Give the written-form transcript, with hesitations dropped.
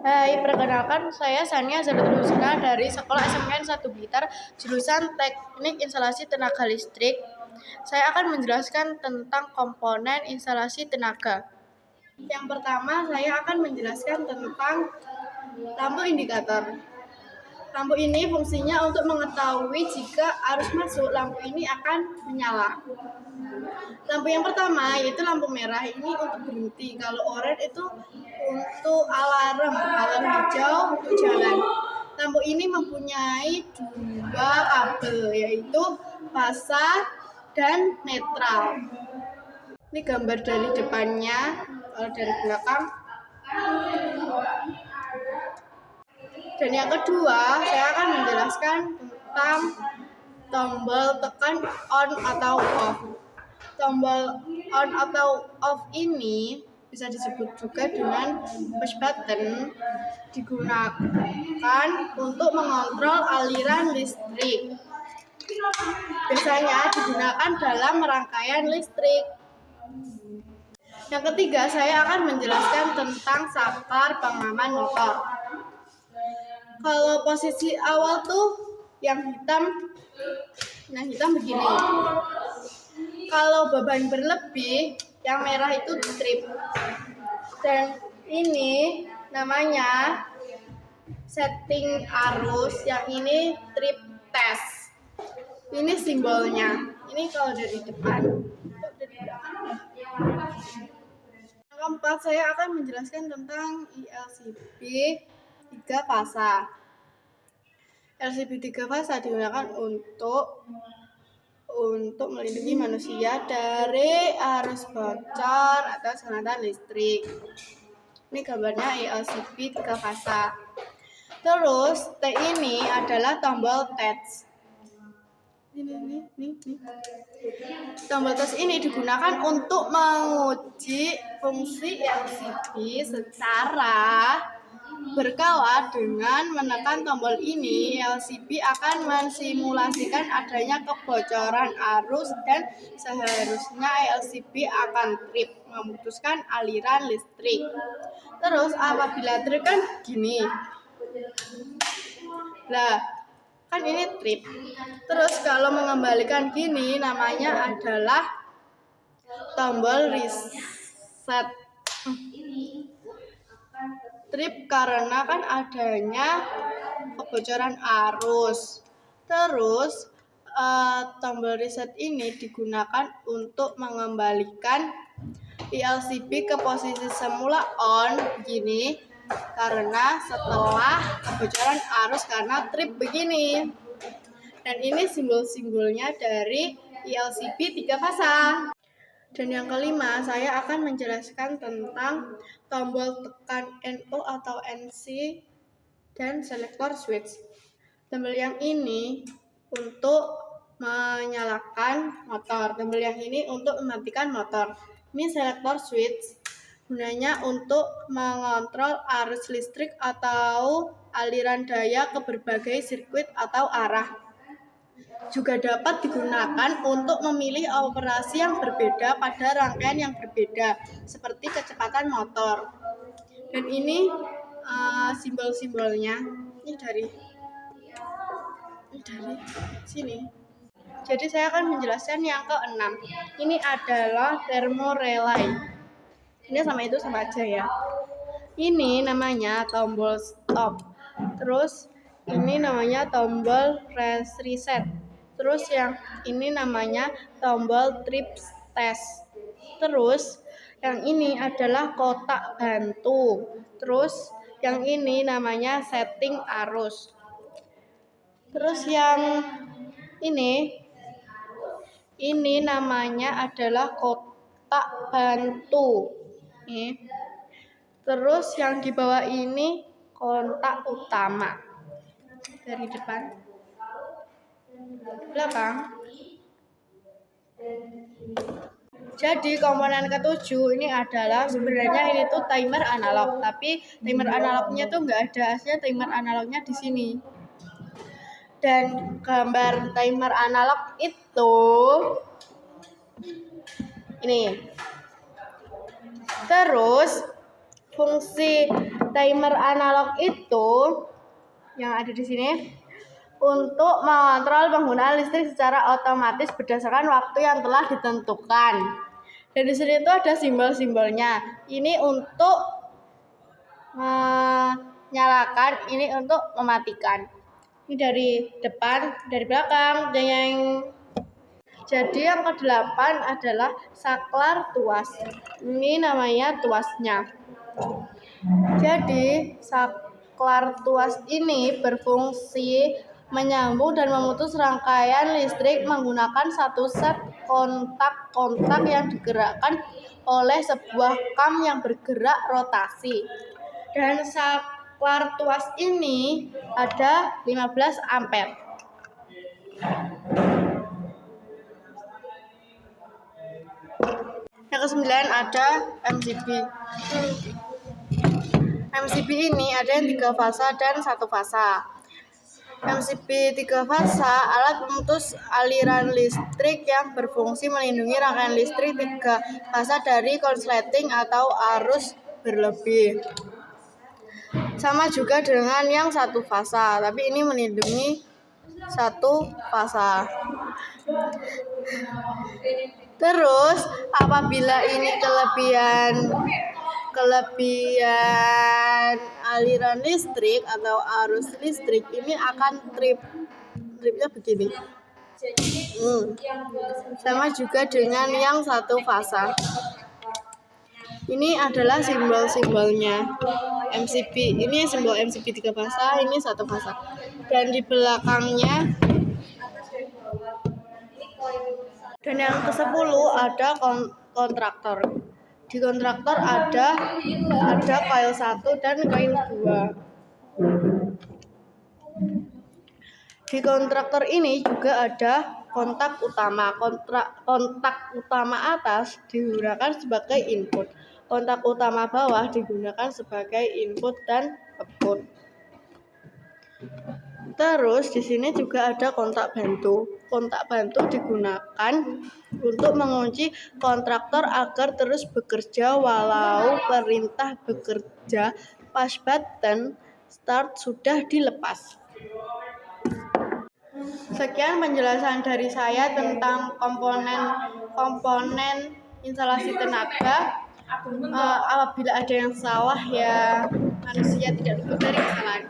Hai, perkenalkan saya Sania Zaratul Husna dari Sekolah SMKN 1 Blitar, jurusan Teknik Instalasi Tenaga Listrik. Saya akan menjelaskan tentang komponen instalasi tenaga. Yang pertama, saya akan menjelaskan tentang lampu indikator. Lampu ini fungsinya untuk mengetahui jika arus masuk, lampu ini akan menyala. Lampu yang pertama yaitu lampu merah, ini untuk berhenti. Kalau oranye itu untuk alarm, kalau hijau untuk jalan. Lampu ini mempunyai dua kabel, yaitu fasa dan netral. Ini gambar dari depannya, kalau dari belakang. Dan yang kedua, saya akan menjelaskan tentang tombol tekan on atau off. Tombol on atau off ini bisa disebut juga dengan push button, digunakan untuk mengontrol aliran listrik. Biasanya digunakan dalam rangkaian listrik. Yang ketiga, saya akan menjelaskan tentang saklar pengaman motor. Kalau posisi awal tuh yang hitam begini. Kalau beban berlebih, yang merah itu trip. Dan ini namanya setting arus, yang ini trip test. Ini simbolnya. Ini kalau dari depan. Yang keempat, saya akan menjelaskan tentang ILCP 3 fasa. LCP 3 fasa digunakan untuk melindungi manusia dari arus bocor atau sengatan listrik. Ini gambarnya ILCP 3 fasa. Terus T ini adalah tombol test. Ini. Tombol test ini digunakan untuk menguji fungsi LCP secara berkala. Dengan menekan tombol ini, LCP akan mensimulasikan adanya kebocoran arus dan seharusnya LCP akan trip, memutuskan aliran listrik. Terus apabila trip kan gini. Kan ini trip. Terus kalau mengembalikan gini namanya adalah tombol reset. Trip karena kan adanya kebocoran arus. Terus tombol reset ini digunakan untuk mengembalikan ILCP ke posisi semula on begini, karena setelah kebocoran arus karena trip begini. Dan ini simbol-simbolnya dari ILCP 3 fasa. Dan yang kelima, saya akan menjelaskan tentang tombol tekan NO atau NC dan selector switch. Tombol yang ini untuk menyalakan motor, tombol yang ini untuk mematikan motor. Ini selector switch, gunanya untuk mengontrol arus listrik atau aliran daya ke berbagai sirkuit atau arah. Juga dapat digunakan untuk memilih operasi yang berbeda pada rangkaian yang berbeda, seperti kecepatan motor. Dan ini simbol-simbolnya. Ini dari sini. Jadi saya akan menjelaskan yang ke-6. Ini adalah thermorelay. Ini sama aja ya. Ini namanya tombol stop. Terus ini namanya tombol reset. Terus yang ini namanya tombol trip test. Terus yang ini adalah kotak bantu. Terus yang ini namanya setting arus. Terus yang ini namanya adalah kotak bantu. Terus yang di bawah ini kontak utama. Dari depan, belakang. Jadi komponen ke-7 ini adalah sebenarnya ini tuh timer analog, tapi timer analognya tuh nggak ada, aslinya timer analognya di sini. Dan gambar timer analog itu ini. Terus fungsi Timer analog itu yang ada di sini untuk mengontrol penggunaan listrik secara otomatis berdasarkan waktu yang telah ditentukan. Dan di sini itu ada simbol-simbolnya. Ini untuk menyalakan, ini untuk mematikan. Ini dari depan, dari belakang, yang jadi yang ke-8 adalah saklar tuas. Ini namanya tuasnya. Jadi saklar tuas ini berfungsi menyambung dan memutus rangkaian listrik menggunakan satu set kontak-kontak yang digerakkan oleh sebuah kam yang bergerak rotasi. Dan saklar tuas ini ada 15 ampere. Yang ke-9 ada MCB. MCB ini ada yang 3 fasa dan 1 fasa. MCB 3 fasa alat pemutus aliran listrik yang berfungsi melindungi rangkaian listrik 3 fasa dari konsleting atau arus berlebih. Sama juga dengan yang 1 fasa, tapi ini melindungi 1 fasa. Terus apabila ini kelebihan aliran listrik atau arus listrik, ini akan tripnya begini. Sama juga dengan yang 1 fasa. Ini adalah simbol-simbolnya MCB. Ini simbol MCB 3 fasa, ini 1 fasa. Dan di belakangnya, dan yang ke-10 ada kontraktor. Di kontraktor ada coil 1 dan coil 2. Di kontraktor ini juga ada kontak utama. Kontak utama atas digunakan sebagai input. Kontak utama bawah digunakan sebagai input dan output. Terus di sini juga ada kontak bantu. Kontak bantu digunakan untuk mengunci kontraktor agar terus bekerja walau perintah bekerja push button start sudah dilepas. Sekian penjelasan dari saya tentang komponen instalasi tenaga. Apabila ada yang salah, ya manusia tidak luput dari kesalahan.